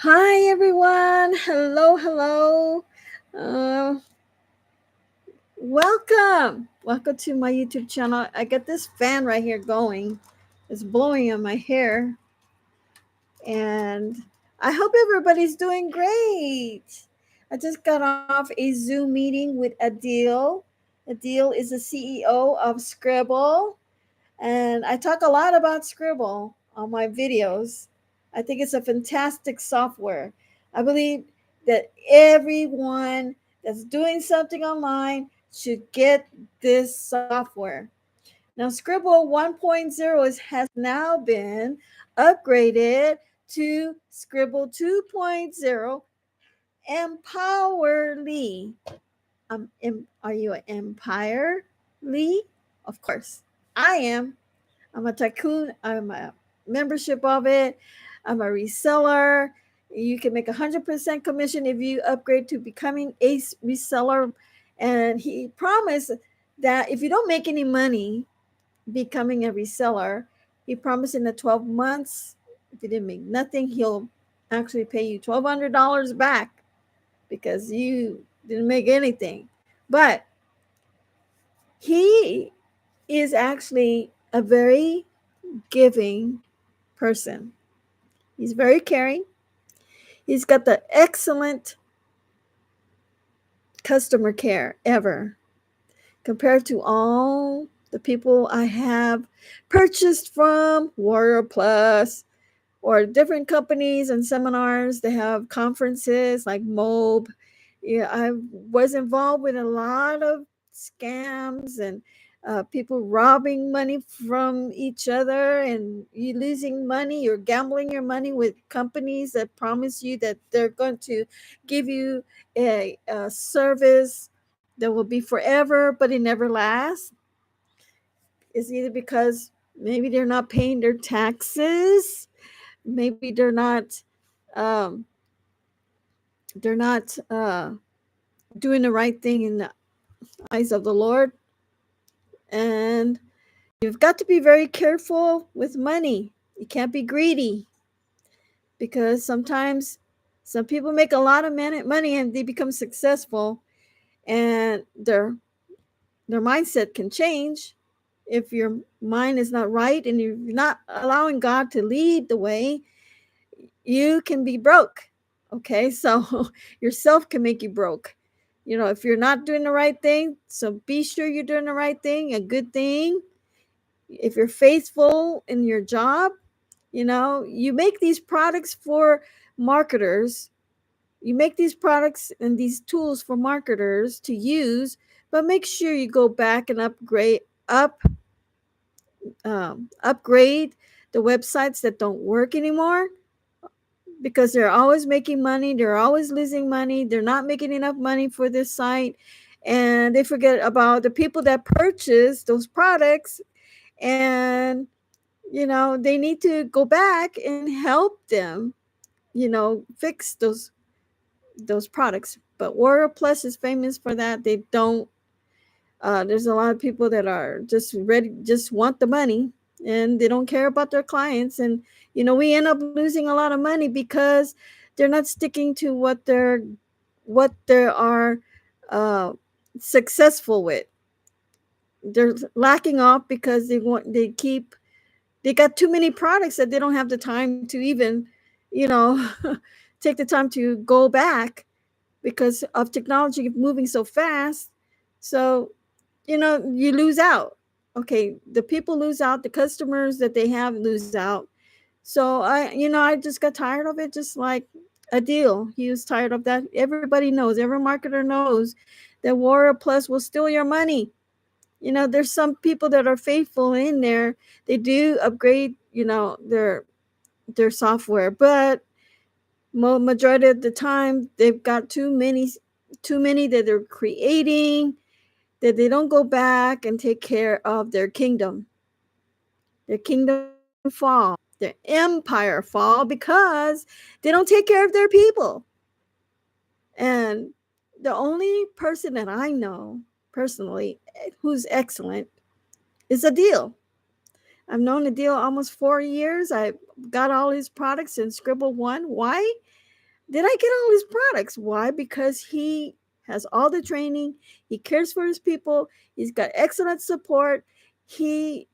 Hi everyone. Hello, hello. Uh, welcome to my YouTube channel. I got this fan right here going. It's blowing on my hair, and I hope everybody's doing great. I just got off a Zoom meeting with Adil. Adil is the CEO of Sqribble, and I talk a lot about Sqribble on my videos. I think it's a fantastic software. I believe that everyone that's doing something online should get this software. Now, Sqribble 1.0 has now been upgraded to Sqribble 2.0 Empowerly. Are you an Empire Lee? Of course, I am. I'm a tycoon. I'm a membership of it. I'm a reseller. You can make 100% commission if you upgrade to becoming a reseller. And he promised that if you don't make any money becoming a reseller, he promised in the 12 months, if you didn't make nothing, he'll actually pay you $1,200 back because you didn't make anything. But he is actually a very giving person. He's very caring. He's got the excellent customer care ever compared to all the people I have purchased from Warrior Plus or different companies and seminars. They have conferences like MOB. Yeah, I was involved with a lot of scams and people robbing money from each other, and you losing money. You're gambling your money with companies that promise you that they're going to give you a service that will be forever, but it never lasts. It's either because maybe they're not paying their taxes, maybe um, they're not doing the right thing in the eyes of the Lord. And you've got to be very careful with money. You can't be greedy because sometimes some people make a lot of money and they become successful, and their mindset can change if your mind is not right and you're not allowing God to lead the way. You can be broke. Okay, so yourself can make you broke. If you're not doing the right thing, so be sure you're doing the right thing, a good thing. If you're faithful in your job, you make these products for marketers. You make these products and these tools for marketers to use, but make sure you go back and upgrade the websites that don't work anymore, because they're always making money, they're always losing money, they're not making enough money for this site, and they forget about the people that purchase those products. And they need to go back and help them, fix those products. But Warrior Plus is famous for that. They don't there's a lot of people that are just ready, just want the money, and they don't care about their clients. And we end up losing a lot of money because they're not sticking to what they are uh, successful with. They're lacking off because they got too many products that they don't have the time to even you know take the time to go back because of technology moving so fast. So you lose out. Okay, the people lose out, the customers that they have lose out. So I just got tired of it, just like a deal. He was tired of that. Everybody knows, every marketer knows that Warrior Plus will steal your money. There's some people that are faithful in there. They do upgrade, their software, but majority of the time they've got too many that they're creating, that they don't go back and take care of their kingdom fall, their empire fall, because they don't take care of their people. And the only person that I know personally who's excellent is Adil. I've known Adil almost 4 years. I got all his products in Sqribble One. Why? did I get all his products? Why? Because he has all the training. He cares for his people. He's got excellent support. He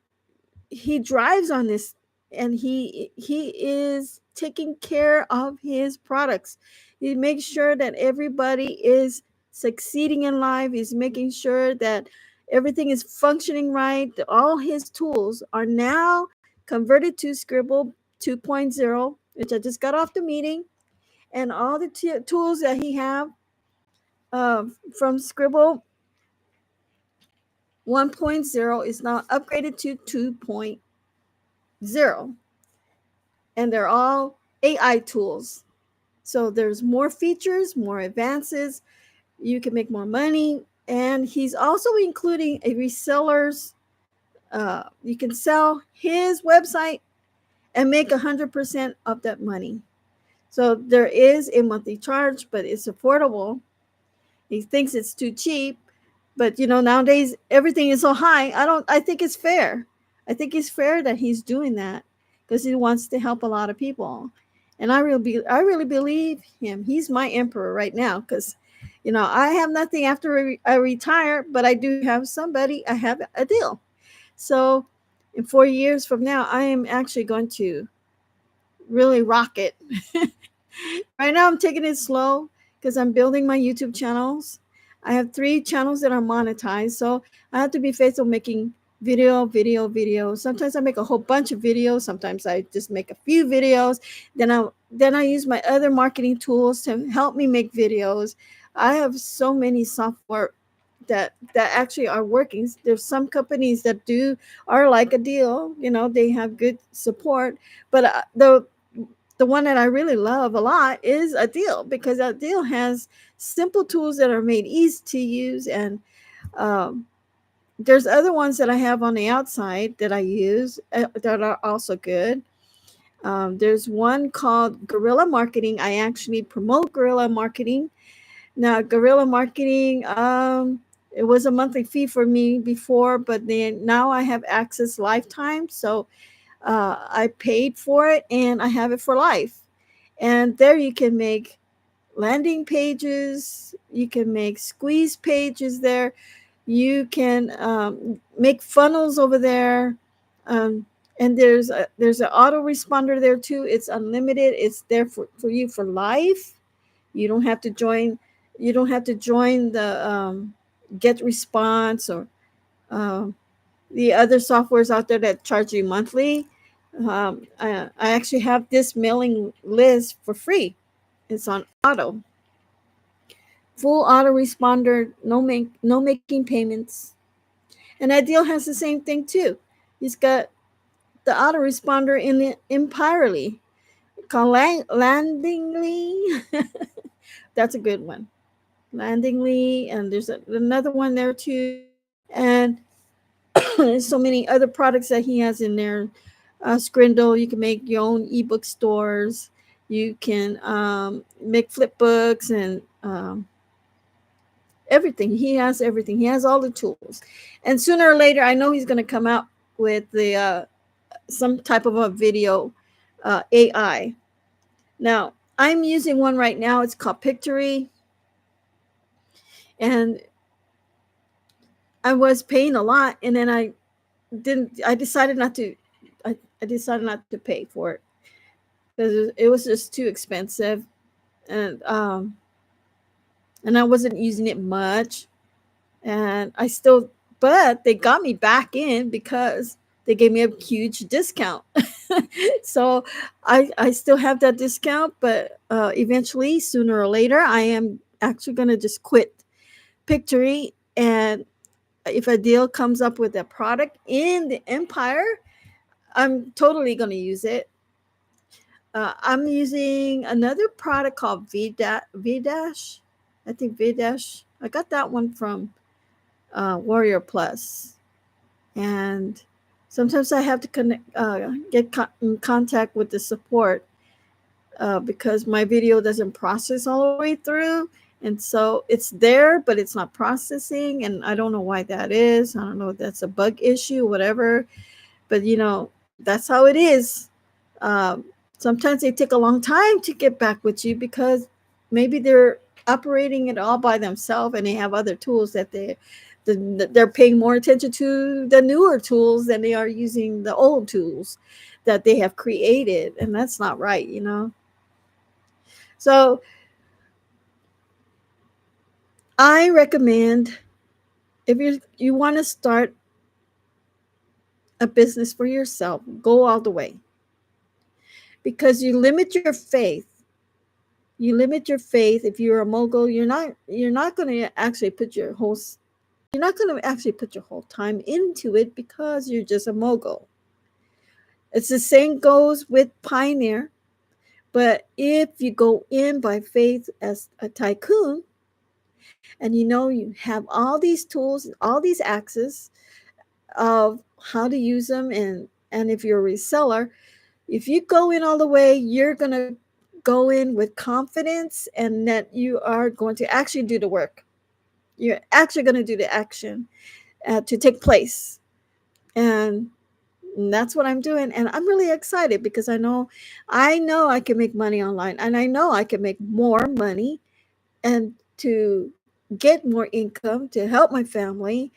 drives on this, and he is taking care of his products. He makes sure that everybody is succeeding in life. He's making sure that everything is functioning right. All his tools are now converted to Sqribble 2.0, which I just got off the meeting, and all the tools that he have from Sqribble 1.0 is now upgraded to 2.0, and they're all AI tools. So there's more features, more advances. You can make more money, and he's also including a reseller's. You can sell his website and make 100% of that money. So there is a monthly charge, but it's affordable. He thinks it's too cheap, but nowadays everything is so high. I think it's fair. I think it's fair that he's doing that because he wants to help a lot of people. And I really believe him. He's my emperor right now because I have nothing after I retire, but I do have somebody. I have a deal. So in 4 years from now, I am actually going to really rock it. Right now, I'm taking it slow because I'm building my YouTube channels. I have 3 channels that are monetized, so I have to be faithful making video. Sometimes I make a whole bunch of videos. Sometimes I just make a few videos. Then I use my other marketing tools to help me make videos. I have so many software that actually are working. There's some companies that are like a deal. They have good support, but the one that I really love a lot is a deal because a deal has simple tools that are made easy to use. And there's other ones that I have on the outside that I use that are also good. There's one called Guerrilla Marketing. I actually promote guerrilla marketing. Now, guerrilla marketing, it was a monthly fee for me before, but then now I have access lifetime. So I paid for it and I have it for life. And there you can make landing pages, you can make squeeze pages there, you can make funnels over there. And there's an autoresponder there too. It's unlimited. It's there for you for life. You don't have to join. You don't have to join the Get Response or the other softwares out there that charge you monthly. I actually have this mailing list for free. It's on full autoresponder, no making payments. And Ideal has the same thing too. He's got the autoresponder in the Empirely called Landingly. That's a good one. Landingly, and there's another one there too. And there's so many other products that he has in there. Sqribble, you can make your own ebook stores. You can make flip books and everything. He has everything. He has all the tools. And sooner or later, I know he's going to come out with the some type of a video AI. Now, I'm using one right now. It's called Pictory. And I was paying a lot, and then I decided not to pay for it because it was just too expensive. And I wasn't using it much, and but they got me back in because they gave me a huge discount. So I still have that discount, but eventually, sooner or later, I am actually going to just quit Pictory. And if a deal comes up with a product in the Empire, I'm totally going to use it. I'm using another product called VDash. I think VDash. I got that one from Warrior Plus. And sometimes I have to get in contact with the support because my video doesn't process all the way through. And so it's there, but it's not processing. And I don't know why that is. I don't know if that's a bug issue, whatever. But, that's how it is. Sometimes they take a long time to get back with you because maybe they're operating it all by themselves and they have other tools that they're paying more attention to the newer tools than they are using the old tools that they have created, and that's not right, you know. So I recommend, if you want to start a business for yourself, go all the way, because you limit your faith. You limit your faith. If you're a mogul, you're not going to actually put your whole time into it because you're just a mogul. It's the same goes with pioneer. But if you go in by faith as a tycoon, and you have all these tools, all these access of how to use them, and if you're a reseller, if you go in all the way, you're going to go in with confidence, and that you are going to actually do the work. You're actually going to do the action to take place. And that's what I'm doing. And I'm really excited because I know I can make money online, and I know I can make more money and to get more income to help my family.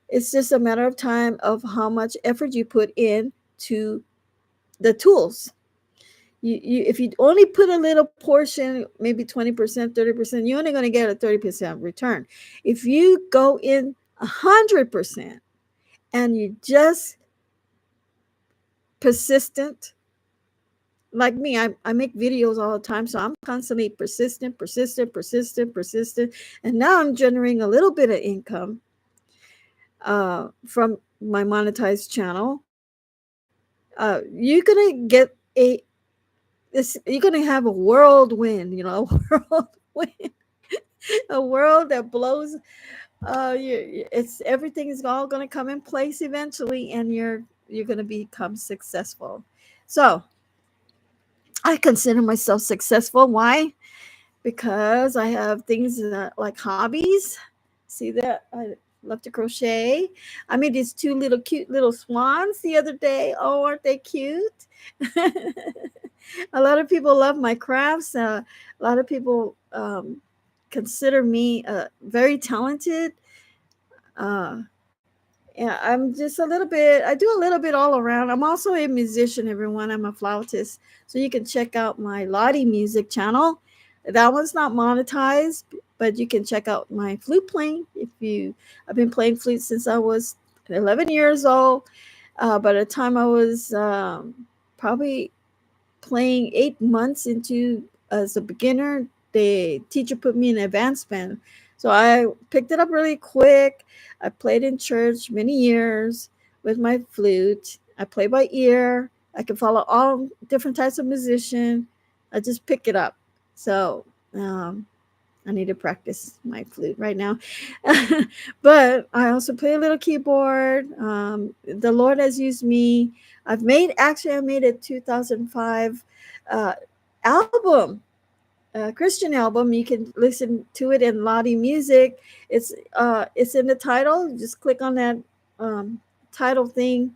It's just a matter of time of how much effort you put in to the tools. If you only put a little portion, maybe 20%, 30%, you're only going to get a 30% return. If you go in 100% and you just persistent, like me, I make videos all the time, so I'm constantly persistent, and now I'm generating a little bit of income from my monetized channel. You're gonna get you're gonna have a whirlwind, a whirlwind, a world that blows. Everything is all gonna come in place eventually, and you're gonna become successful. So I consider myself successful. Why? Because I have things like hobbies. See that? I love to crochet. I made these two little cute little swans the other day. Oh, aren't they cute? A lot of people love my crafts. A lot of people consider me very talented. Uh, yeah, I'm just I do a little bit all around. I'm also a musician, everyone. I'm a flautist. So you can check out my Lottie music channel. That one's not monetized, but you can check out my flute playing. I've been playing flute since I was 11 years old. By the time I was probably playing 8 months into as a beginner, the teacher put me in advanced band. So I picked it up really quick. I played in church many years with my flute. I play by ear. I can follow all different types of musician. I just pick it up. So I need to practice my flute right now. But I also play a little keyboard. The Lord has used me. I made a 2005 album, Christian album. You can listen to it in Lottie Music. It's in the title. Just click on that title thing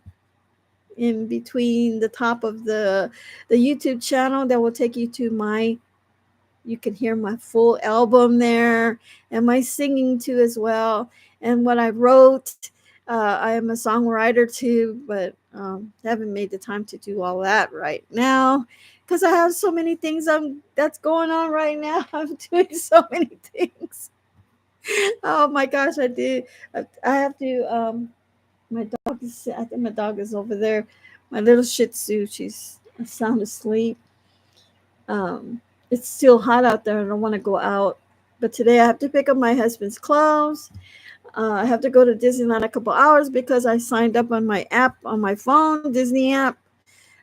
in between the top of the YouTube channel. That will take you to you can hear my full album there, and my singing too as well, and what I wrote. I am a songwriter too, but haven't made the time to do all that right now because I have so many things that's going on right now. I'm doing so many things. Oh my gosh, I did. I have to. I think my dog is over there. My little Shih Tzu. She's sound asleep. Um, it's still hot out there. I don't want to go out. But today I have to pick up my husband's clothes. I have to go to Disneyland a couple hours because I signed up on my app on my phone, Disney app.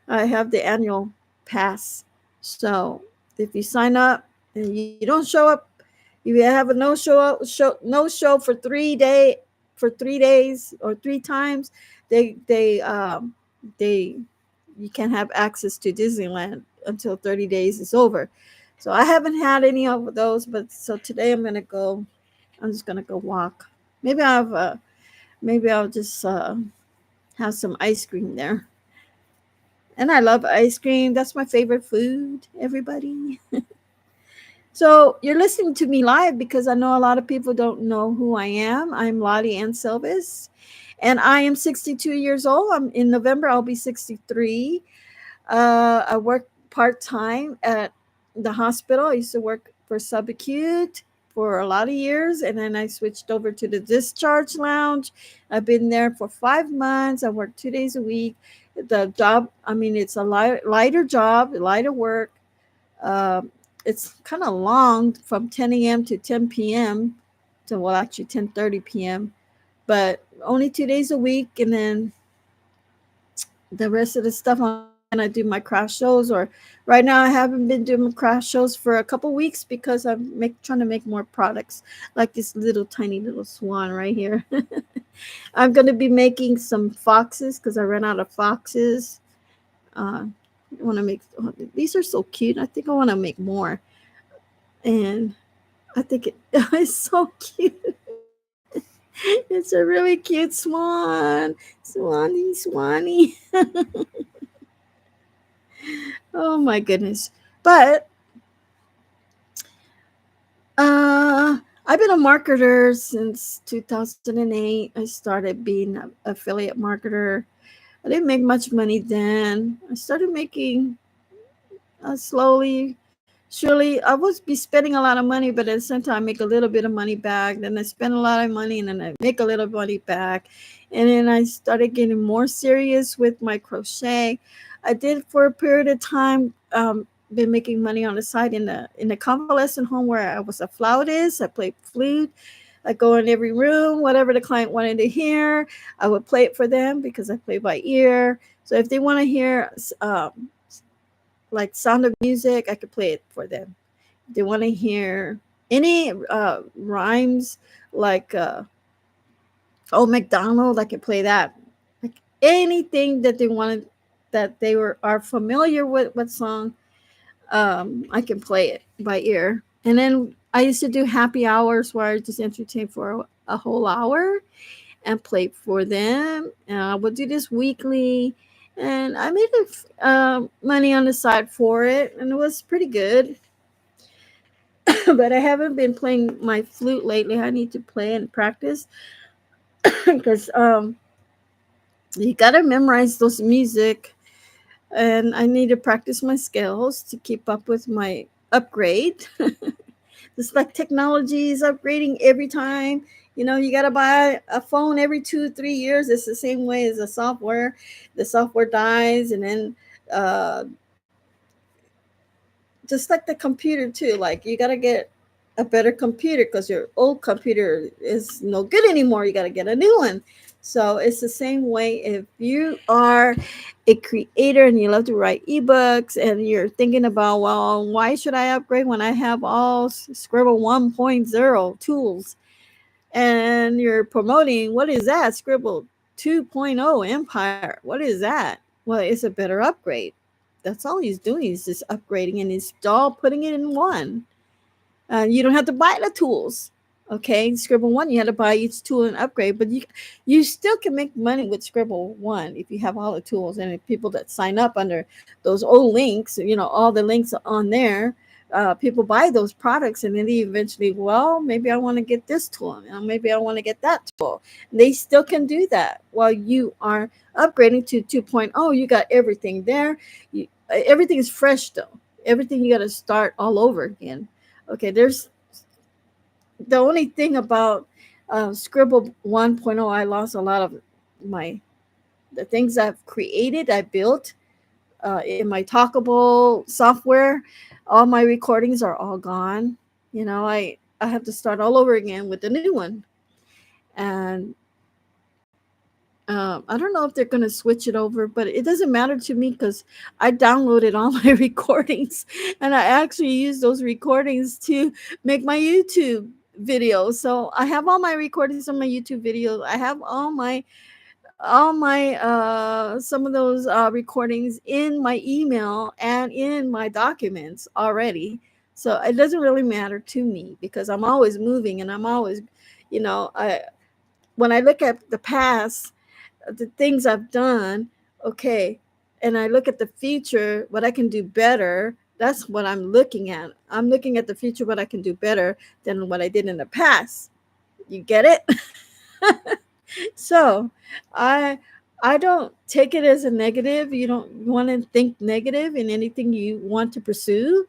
I have the annual pass. So if you sign up and you don't show up, you have a no show for 3 days or 3 times. They you can't have access to Disneyland until 30 days is over. So I haven't had any of those, but so today I'm just gonna go walk. Maybe I'll just have some ice cream there. And I love ice cream. That's my favorite food, everybody. So you're listening to me live because I know a lot of people don't know who I am. I'm Lottie Ann Silvis, and I am 62 years old. I'm in November. I'll be 63. I work part time at the hospital. I used to work for subacute for a lot of years, and then I switched over to the discharge lounge. I've been there for 5 months. I work 2 days a week. The job, I mean, it's a lighter job, lighter work. Um, it's kind of long from 10 a.m. to 10 p.m. to, well, actually 10:30 p.m. But only 2 days a week, and then the rest of the stuff on the weekend I do my craft shows. Or right now I haven't been doing my craft shows for a couple weeks because I'm trying to make more products, like this little tiny little swan right here. I'm going to be making some foxes because I ran out of foxes. I want to make, oh, these are so cute. I think I want to make more. And I think it's so cute. It's a really cute swan. Swanee. Oh my goodness. But I've been a marketer since 2008. I started being an affiliate marketer. I didn't make much money then. I started making slowly, surely. I was be spending a lot of money, but at the same time, I make a little bit of money back. Then I spend a lot of money, and then I make a little money back. And then I started getting more serious with my crochet. I did for a period of time. Been making money on the side in the convalescent home where I was a flautist. I played flute. I go in every room, whatever the client wanted to hear, I would play it for them because I play by ear. So if they want to hear like Sound of Music, I could play it for them. If they want to hear any rhymes like Old MacDonald, I could play that. Like anything that they wanted, that they are familiar with what song, I can play it by ear. And then I used to do happy hours where I just entertain for a whole hour and play for them. And I would do this weekly, and I made money on the side for it, and it was pretty good. But I haven't been playing my flute lately. I need to play and practice because you gotta memorize those music, and I need to practice my skills to keep up with my upgrade. It's like technology is upgrading every time. You got to buy a phone every 2 3 years. It's the same way as the software dies, and then uh, just like the computer too, like you got to get a better computer because your old computer is no good anymore. You got to get a new one. So it's the same way if you are a creator and you love to write ebooks and you're thinking about, well, why should I upgrade when I have all Sqribble 1.0 tools? And you're promoting, what is that? Sqribble 2.0 Empire. What is that? Well, it's a better upgrade. That's all he's doing, is just upgrading, and he's all putting it in one. You don't have to buy the tools. Okay, Sqribble One, you had to buy each tool and upgrade, but you still can make money with Sqribble One if you have all the tools. And if people that sign up under those old links, all the links are on there. People buy those products, and then they eventually, well, maybe I want to get this tool, maybe I want to get that tool. And they still can do that while you are upgrading to 2.0. You got everything there. Everything is fresh though. Everything you got to start all over again. Okay, there's the only thing about Sqribble 1.0, I lost a lot of my the things I've created, I built in my Talkable software. All my recordings are all gone. I have to start all over again with the new one, and I don't know if they're going to switch it over, but it doesn't matter to me because I downloaded all my recordings, and I actually use those recordings to make my YouTube videos. So I have all my recordings on my YouTube videos. I have all my some of those recordings in my email and in my documents already. So it doesn't really matter to me because I'm always moving, and I'm always, I when I look at the past, the things I've done, okay, and I look at the future, what I can do better. That's what I'm looking at. I'm looking at the future, what I can do better than what I did in the past. You get it? So I I don't take it as a negative. You don't want to think negative in anything you want to pursue.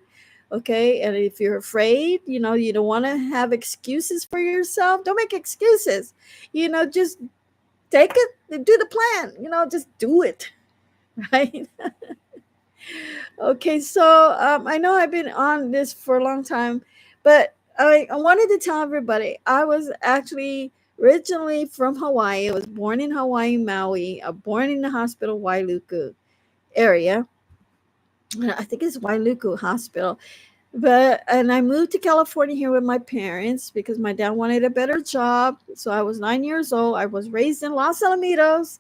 Okay. And if you're afraid, you don't want to have excuses for yourself. Don't make excuses. Just take it and do the plan. Just do it. Right. Okay, so I know I've been on this for a long time, but I wanted to tell everybody I was actually originally from Hawaii. I was born in Hawaii, Maui. Born in the hospital, Wailuku area. I think it's Wailuku Hospital. And I moved to California here with my parents because my dad wanted a better job. So I was 9 years old. I was raised in Los Alamitos,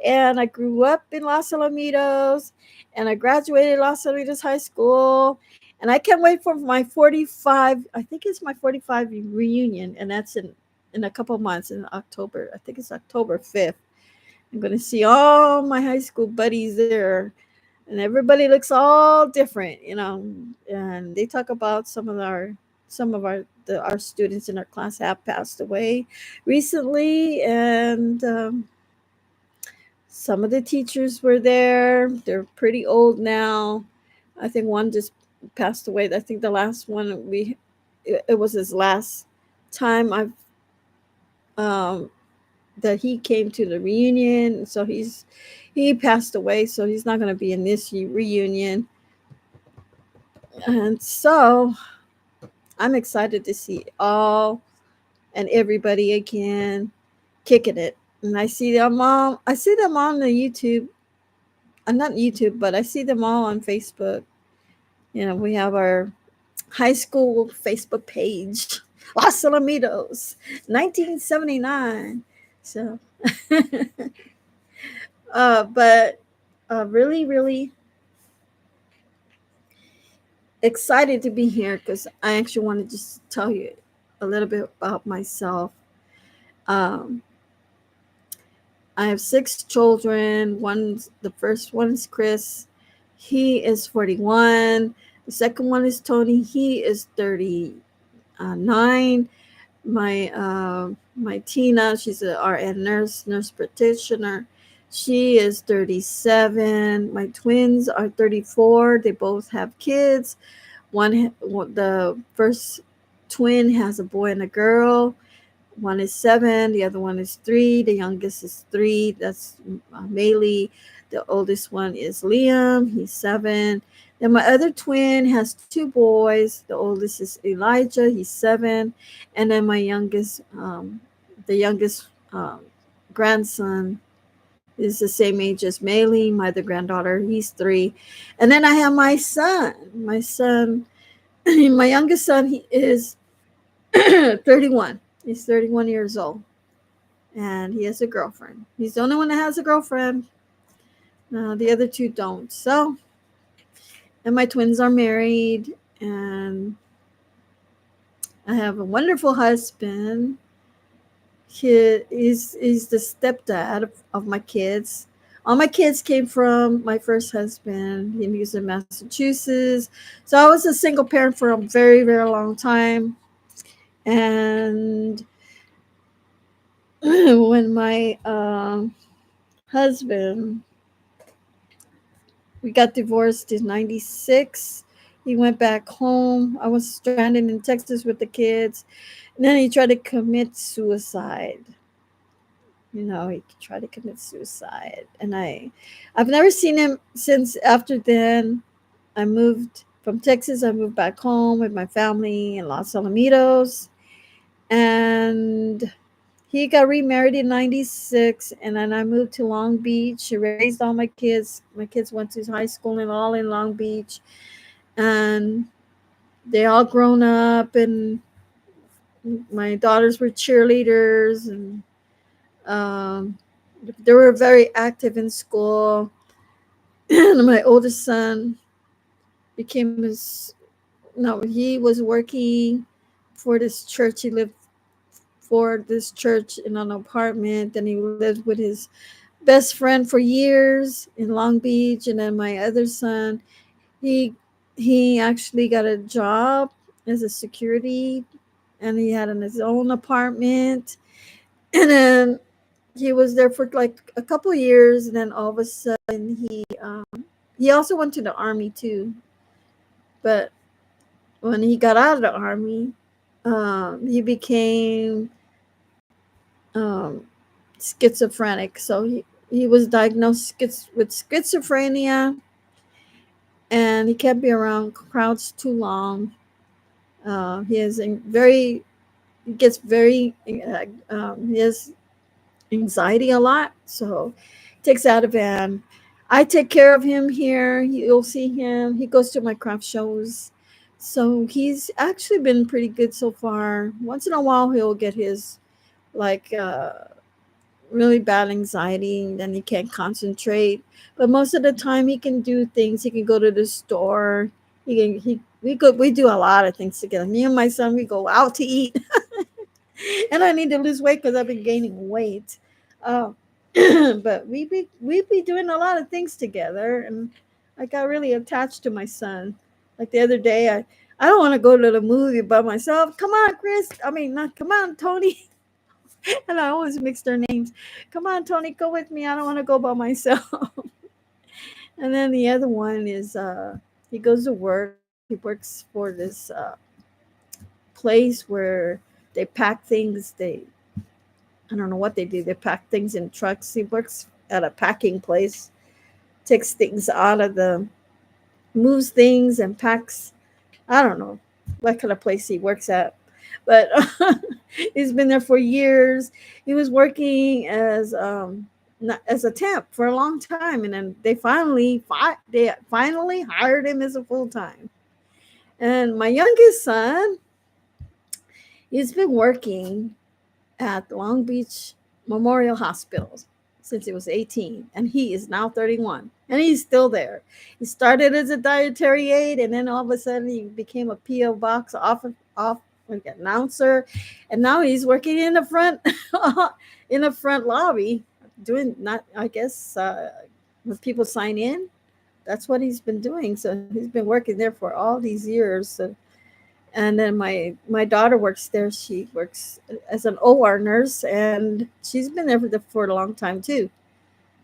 and I grew up in Los Alamitos, and I graduated Los Alamitos High School. And I can't wait for my 45, I think it's my 45 reunion, and that's in a couple of months in October. I think it's October 5th. I'm going to see all my high school buddies there, and everybody looks all different, and they talk about some of our students in our class have passed away recently, and some of the teachers were there. They're pretty old now. I think one just passed away. I think the last one it was his last time I've that he came to the reunion. So he passed away. So he's not going to be in this reunion. And so I'm excited to see all and everybody again kicking it. And I see them on the YouTube, not YouTube, but I see them all on Facebook. We have our high school Facebook page, Los Alamitos, 1979. So, but really, really excited to be here because I actually want to just tell you a little bit about myself. Um, I have 6 children. The first one is Chris. He is 41. The second one is Tony. He is 39. My Tina, she's an RN nurse practitioner. She is 37. My twins are 34. They both have kids. The first twin has a boy and a girl. One is 7, the other one is 3. The youngest is 3. That's Maylee. The oldest one is Liam. He's 7. Then my other twin has 2 boys. The oldest is Elijah. He's 7. And then the youngest grandson is the same age as Maylee, my other granddaughter. He's 3. And then I have my son. My youngest son, he is 31. He's 31 years old, and he has a girlfriend. He's the only one that has a girlfriend. The other 2 don't. So, and my twins are married, and I have a wonderful husband. He's the stepdad of my kids. All my kids came from my first husband. He was in Massachusetts. So I was a single parent for a very, very long time. And when my husband, we got divorced in 96, he went back home. I was stranded in Texas with the kids. And then he tried to commit suicide. He tried to commit suicide. And I've never seen him since. After then, I moved from Texas. I moved back home with my family in Los Alamitos. And he got remarried in 96, and then I moved to Long Beach. He raised all my kids. My kids went to high school and all in Long Beach. And they all grown up, and my daughters were cheerleaders, and they were very active in school. And my oldest son he was working for this church. He lived for this church in an apartment, and he lived with his best friend for years in Long Beach. And then my other son, he he actually got a job as a security, and he had his own apartment. And then he was there for like a couple of years, and then all of a sudden he also went to the army too. But when he got out of the army, he became um, schizophrenic. So he was diagnosed with schizophrenia, and he can't be around crowds too long. He is very he gets very he has anxiety a lot, so takes out a van. I take care of him here. You'll see him. He goes to my craft shows. So he's actually been pretty good so far. Once in a while, he'll get his like really bad anxiety, and then he can't concentrate. But most of the time, he can do things. He can go to the store. We do a lot of things together. Me and my son, we go out to eat. And I need to lose weight because I've been gaining weight. Uh, but we be doing a lot of things together, and I got really attached to my son. Like the other day, I don't want to go to the movie by myself. Come on, Chris. I mean, not come on, Tony. And I always mix their names. Come on, Tony, go with me. I don't want to go by myself. And then the other one is he goes to work. He works for this place where they pack things. I don't know what they do. They pack things in trucks. He works at a packing place, takes things out of moves things and packs. I don't know what kind of place he works at, but he's been there for years. He was working as as a temp for a long time, and then they finally hired him as a full time. And my youngest son, he's been working at Long Beach Memorial Hospital since he was 18, and he is now 31, and he's still there. He started as a dietary aide, and then all of a sudden he became a PO box off like announcer, and now he's working in the front in the front lobby doing not I guess when people sign in. That's what he's been doing. So he's been working there for all these years. So, and then my daughter works there. She works as an OR nurse, and she's been there for a long time too.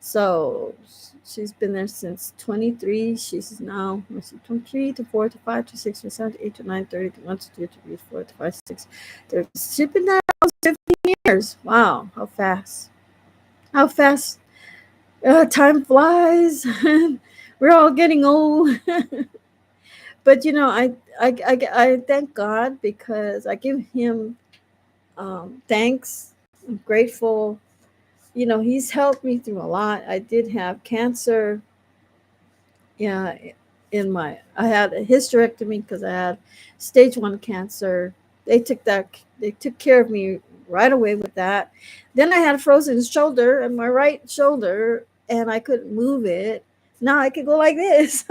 So she's been there since 23. She's now 23 to 4 to 5 to 6 to 7 to 8 to 9 30 to 1 to 2 to 3 to 4 to 5 6. She's been there almost 15 years. Wow, how fast! How fast time flies. We're all getting old. But I thank God because I give him thanks. I'm grateful. He's helped me through a lot. I did have cancer. Yeah, I had a hysterectomy because I had stage 1 cancer. They took care of me right away with that. Then I had a frozen shoulder in my right shoulder, and I couldn't move it. Now I could go like this.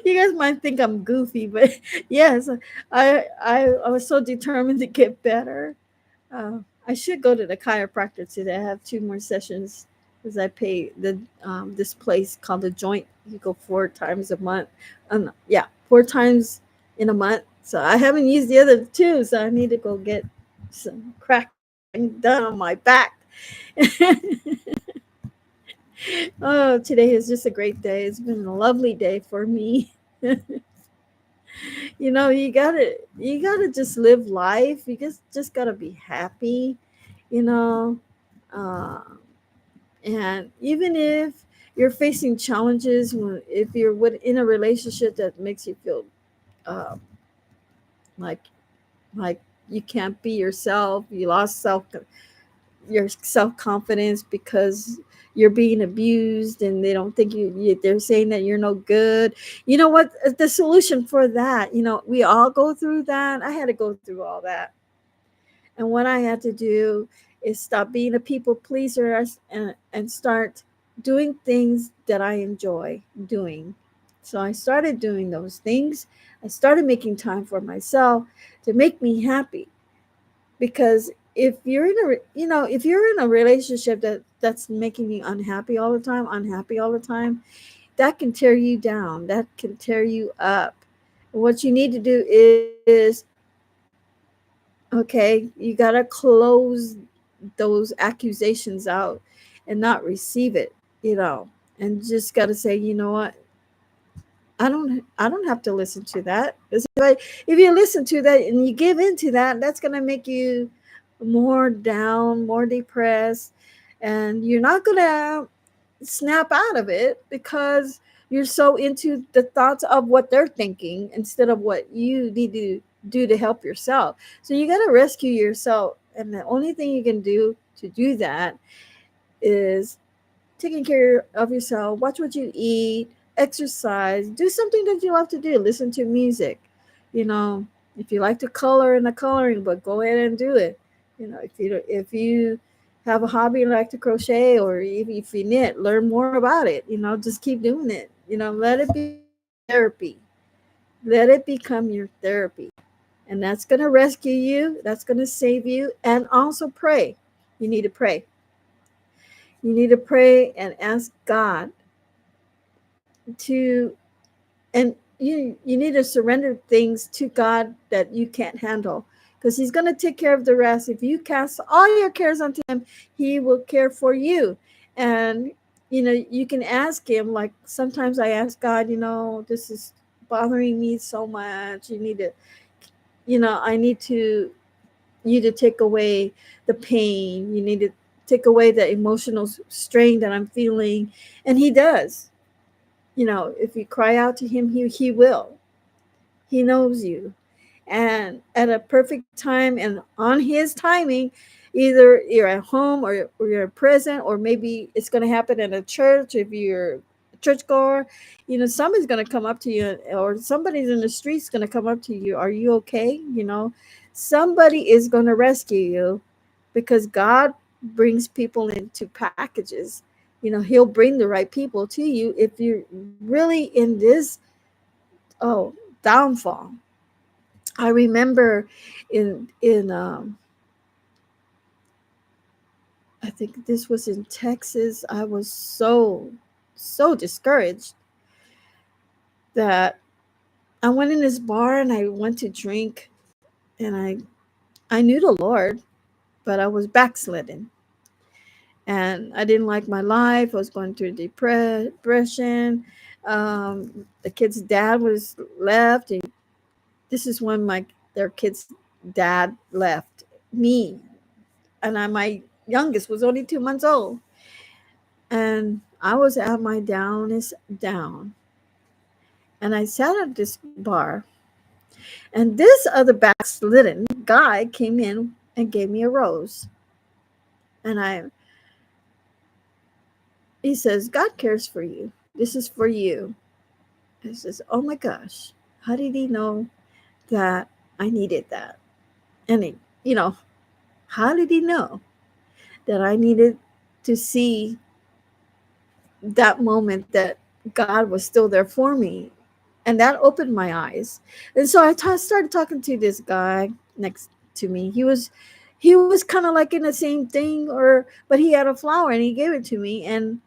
You guys might think I'm goofy, but yes, I was so determined to get better. I should go to the chiropractor today. I have 2 more sessions because I pay this place called the Joint. You go 4 times a month. Yeah, 4 times in a month. So I haven't used the other two, so I need to go get some crack done on my back. Oh, today is just a great day. It's been a lovely day for me. You gotta just live life. You just gotta be happy, you know. Uh, and even if you're facing challenges, if you're in a relationship that makes you feel uh, like like you can't be yourself, you lost your self confidence because you're being abused, and they don't think they're saying that you're no good. You know what? The solution for that, we all go through that. I had to go through all that. And what I had to do is stop being a people pleaser, and start doing things that I enjoy doing. So I started doing those things. I started making time for myself to make me happy, because if you're in if you're in a relationship that's making you unhappy all the time, that can tear you down, that can tear you up. What you need to do is, okay, you got to close those accusations out and not receive it, and just got to say, you know what, I don't have to listen to that. If you listen to that and you give into that, that's going to make you more down, more depressed, and you're not going to snap out of it because you're so into the thoughts of what they're thinking instead of what you need to do to help yourself. So you got to rescue yourself, and the only thing you can do to do that is taking care of yourself, watch what you eat, exercise, do something that you love to do, listen to music. You know, if you like to color in a coloring book, go ahead and do it. If you have a hobby like to crochet, or if you knit, learn more about it. Just keep doing it. Let it become your therapy. Let it become your therapy. And that's going to rescue you, that's going to save you. And also pray. You need to pray. You need to pray and ask God to, and you need to surrender things to God that you can't handle, because he's going to take care of the rest. If you cast all your cares onto him, he will care for you. And you can ask him, like sometimes I ask God, this is bothering me so much. I need to you to take away the pain. You need to take away the emotional strain that I'm feeling. And he does. If you cry out to him, he will. He knows you. And at a perfect time and on his timing, either you're at home, or you're present, or maybe it's going to happen in a church if you're a churchgoer. Somebody's going to come up to you, or somebody's in the streets going to come up to you. Are you okay? Somebody is going to rescue you, because God brings people into packages. He'll bring the right people to you if you're really in this downfall. I remember in I think this was in Texas. I was so discouraged that I went in this bar and I went to drink, and I knew the Lord, but I was backslidden. And I didn't like my life. I was going through depression. The kid's dad was left, and this is when their kid's dad left me, and my youngest was only 2 months old, and I was at my downest down, and I sat at this bar, and this other backslidden guy came in and gave me a rose, and he says, God cares for you. This is for you. I says, oh my gosh, how did he know that I needed that? And how did he know that I needed to see that moment that God was still there for me? And that opened my eyes. And so started talking to this guy next to me. He was kind of like in the same thing, but he had a flower and he gave it to me. And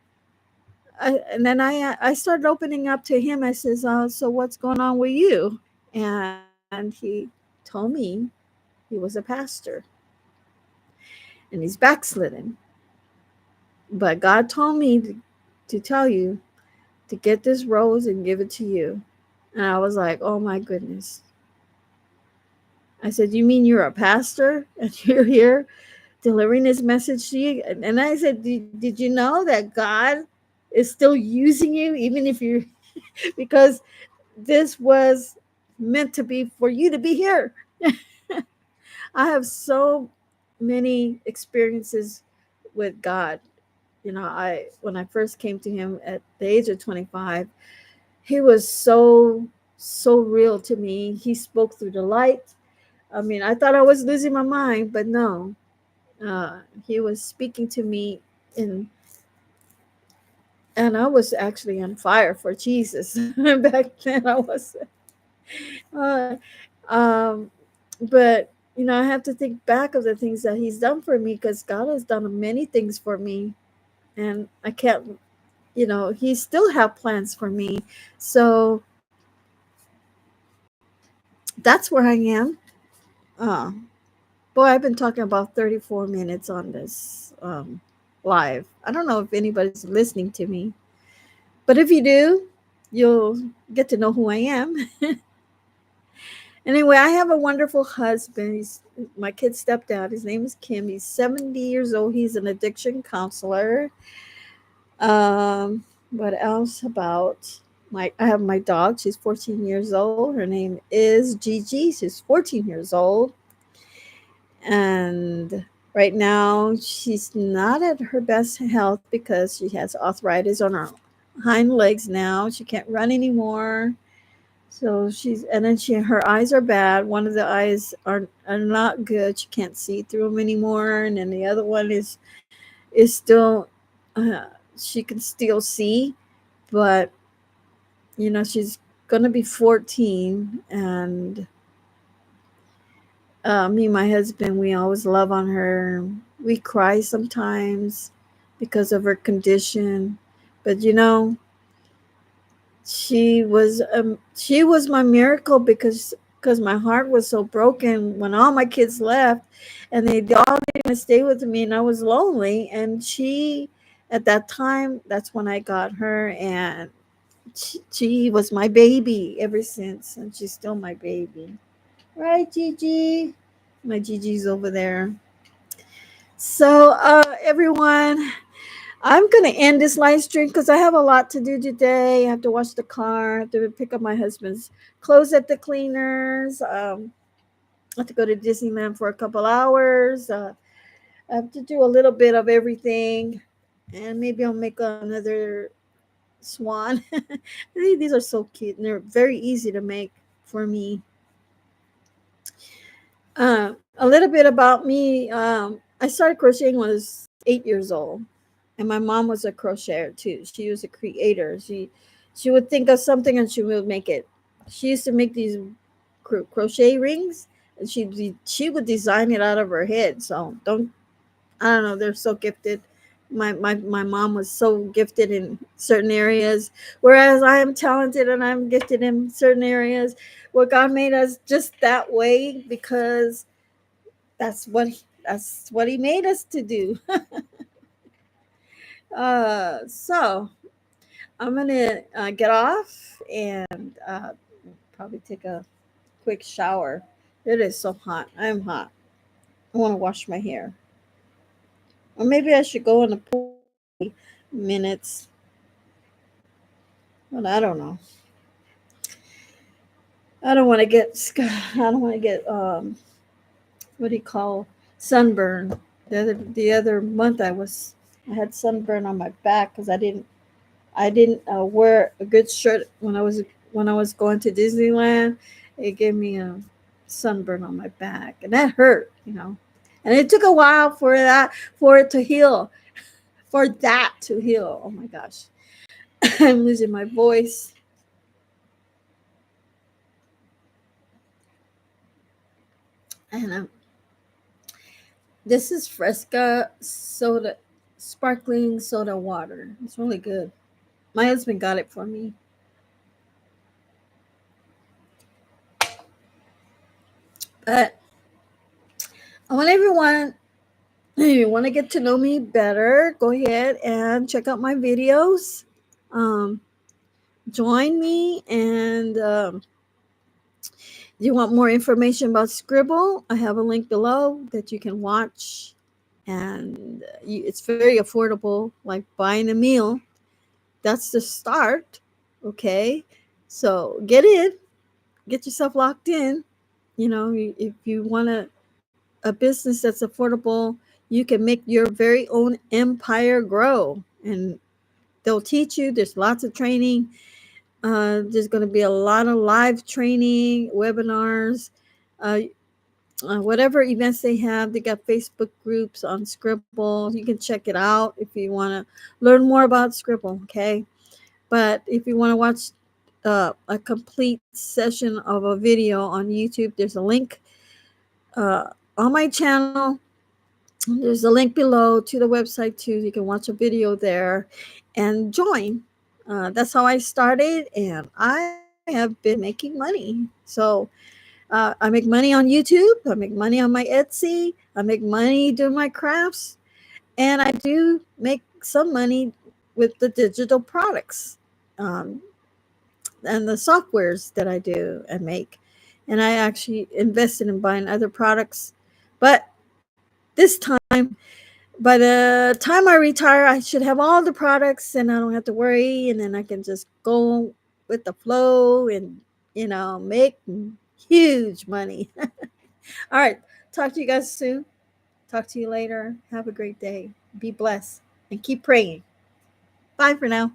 then I started opening up to him. I says, so what's going on with you? And he told me he was a pastor and he's backslidden. But God told me to tell you to get this rose and give it to you. And I was like, oh my goodness. I said, you mean you're a pastor and you're here delivering this message to you? And I said, did you know that God is still using you, even if you're, because this was meant to be for you to be here. I have so many experiences with God. When I first came to him at the age of 25, he was so real to me. He spoke through the light. I mean, I thought I was losing my mind, but no. He was speaking to me, in and I was actually on fire for Jesus. Back then I was uh, um but I have to think back of the things that he's done for me, because God has done many things for me, and I can't, he still have plans for me. So that's where I am. Uh, Boy, I've been talking about 34 minutes on this live. I don't know if anybody's listening to me, but if you do, you'll get to know who I am. Anyway, I have a wonderful husband. He's my kid's stepdad. His name is Kim. He's 70 years old. He's an addiction counselor. What else about I have my dog. She's 14 years old. Her name is Gigi. She's 14 years old. And right now she's not at her best health because she has arthritis on her hind legs now. She can't run anymore. So and then her eyes are bad. One of the eyes are not good. She can't see through them anymore. And then the other one is still, uh, she can still see, but she's gonna be 14. And me and my husband, we always love on her. We cry sometimes because of her condition, but she was my miracle, because my heart was so broken when all my kids left, and they all didn't stay with me, and I was lonely. And at that time, that's when I got her, and she was my baby ever since, and she's still my baby. Right, Gigi? My Gigi's over there. So, everyone, I'm going to end this live stream because I have a lot to do today. I have to wash the car, I have to pick up my husband's clothes at the cleaners. I have to go to Disneyland for a couple hours. I have to do a little bit of everything. And maybe I'll make another swan. These are so cute, and they're very easy to make for me. A little bit about me. I started crocheting when I was 8 years old, and my mom was a crocheter too. She was a creator. She would think of something and she would make it. She used to make these crochet rings, and she would design it out of her head. So I don't know. They're so gifted. My mom was so gifted in certain areas, whereas I am talented and I'm gifted in certain areas. Well, God made us just that way because that's what He made us to do. So I'm gonna get off and probably take a quick shower. It is so hot. I'm hot. I want to wash my hair, or maybe I should go in the pool minutes, but I don't know. I don't want to get I don't want to get what do you call sunburn. The other month I had sunburn on my back because I didn't wear a good shirt when I was going to Disneyland. It gave me a sunburn on my back, and that hurt. And it took a while for it to heal, for that to heal. Oh my gosh, I'm losing my voice. And this is Fresca soda, sparkling soda water. It's really good. My husband got it for me. But I want everyone, if you want to get to know me better, go ahead and check out my videos. Um, Join me. And you want more information about Sqribble, I have a link below that you can watch. And it's very affordable, like buying a meal. That's the start. Okay. So get yourself locked in. If you want a business that's affordable, you can make your very own empire grow. And they'll teach you. There's lots of training. There's going to be a lot of live training, webinars, whatever events they have. They got Facebook groups on Sqribble. You can check it out if you want to learn more about Sqribble. Okay. But if you want to watch a complete session of a video on YouTube, there's a link on my channel. There's a link below to the website too. You can watch a video there and join. That's how I started, and I have been making money. So I make money on YouTube. I make money on my Etsy. I make money doing my crafts, and I do make some money with the digital products um, and the softwares that I do and make. And I actually invested in buying other products, but this time, by the time I retire, I should have all the products and I don't have to worry. And then I can just go with the flow and, make huge money. All right. Talk to you guys soon. Talk to you later. Have a great day. Be blessed and keep praying. Bye for now.